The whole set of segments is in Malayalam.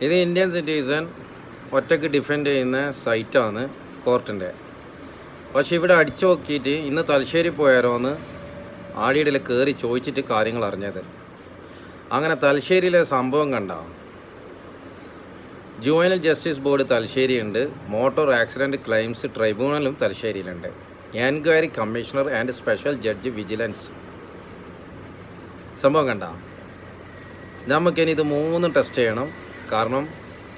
ഇത് ഇന്ത്യൻ സിറ്റിസൺ ഒറ്റയ്ക്ക് ഡിഫെൻഡ് ചെയ്യുന്ന സൈറ്റാണ് കോർട്ടിൻ്റെ. പക്ഷെ ഇവിടെ അടിച്ചു നോക്കിയിട്ട് ഇന്ന് തലശ്ശേരി പോയാലോ എന്ന് ആടിയിടയിൽ കയറി ചോദിച്ചിട്ട് കാര്യങ്ങൾ അറിഞ്ഞത്. അങ്ങനെ തലശ്ശേരിയിലെ സംഭവം കണ്ട ജുവനൽ ജസ്റ്റിസ് ബോർഡ് തലശ്ശേരിയുണ്ട്, മോട്ടോർ ആക്സിഡൻറ്റ് ക്ലെയിംസ് ട്രൈബ്യൂണലും തലശ്ശേരിയിലുണ്ട്, enquiry commissioner and special judge vigilance. സംഭവം കണ്ട നമുക്കിനി ഇത് മൂന്നും ടെസ്റ്റ് ചെയ്യണം. കാരണം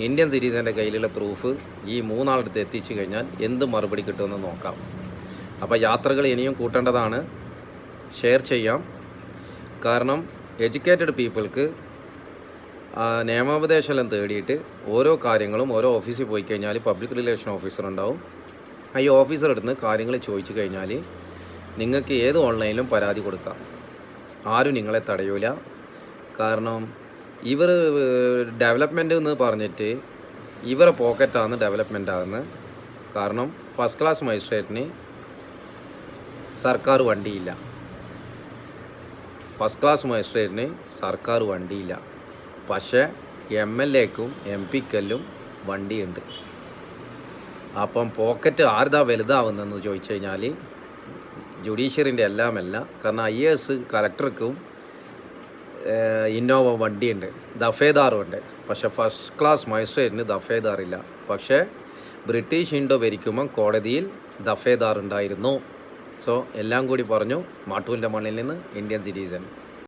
ഇന്ത്യൻ സിറ്റിസൻ്റെ കയ്യിലുള്ള പ്രൂഫ് ഈ മൂന്നാളടുത്ത് എത്തിച്ചു കഴിഞ്ഞാൽ എന്ത് മറുപടി കിട്ടുമെന്ന് നോക്കാം. അപ്പോൾ യാത്രകൾ ഇനിയും കൂട്ടേണ്ടതാണ്, ഷെയർ ചെയ്യാം. കാരണം എഡ്യൂക്കേറ്റഡ് പീപ്പിൾക്ക് നിയമോപദേശമെല്ലാം തേടിയിട്ട് ഓരോ കാര്യങ്ങളും ഓരോ ഓഫീസിൽ പോയി കഴിഞ്ഞാൽ പബ്ലിക് റിലേഷൻ ഓഫീസർ ഉണ്ടാവും. ഈ ഓഫീസർ അടുത്ത് കാര്യങ്ങൾ ചോദിച്ചു കഴിഞ്ഞാൽ നിങ്ങൾക്ക് ഏത് ഓൺലൈനിലും പരാതി കൊടുക്കാം, ആരും നിങ്ങളെ തടയൂല. കാരണം ഇവർ ഡെവലപ്മെൻറ്റ് എന്ന് പറഞ്ഞിട്ട് ഇവരെ പോക്കറ്റാണ് ഡെവലപ്മെൻ്റ് ആകുന്നത്. കാരണം ഫസ്റ്റ് ക്ലാസ് മജിസ്ട്രേറ്റിന് സർക്കാർ വണ്ടിയില്ല, ഫസ്റ്റ് ക്ലാസ് മജിസ്ട്രേറ്റിന് സർക്കാർ വണ്ടിയില്ല. പക്ഷേ MLAക്കും MP-ക്കെല്ലാം വണ്ടിയുണ്ട്. അപ്പം പോക്കറ്റ് ആർതാ വലുതാവുന്നതെന്ന് ചോദിച്ചു കഴിഞ്ഞാൽ ജുഡീഷ്യറിൻ്റെ എല്ലാമല്ല. കാരണം IAS കളക്ടർക്കും ഇന്നോവ വണ്ടിയുണ്ട്, ദഫേദാറുണ്ട്. പക്ഷേ ഫസ്റ്റ് ക്ലാസ് മജിസ്ട്രേറ്റിന് ദഫേദാറില്ല. പക്ഷേ ബ്രിട്ടീഷ് ഇൻഡോ ഭരിക്കുമ്പം കോടതിയിൽ ദഫേദാർ ഉണ്ടായിരുന്നു. സോ എല്ലാം കൂടി പറഞ്ഞു മാട്ടൂലിൻ്റെ മണ്ണിൽ നിന്ന് ഇന്ത്യൻ സിറ്റിസൺ.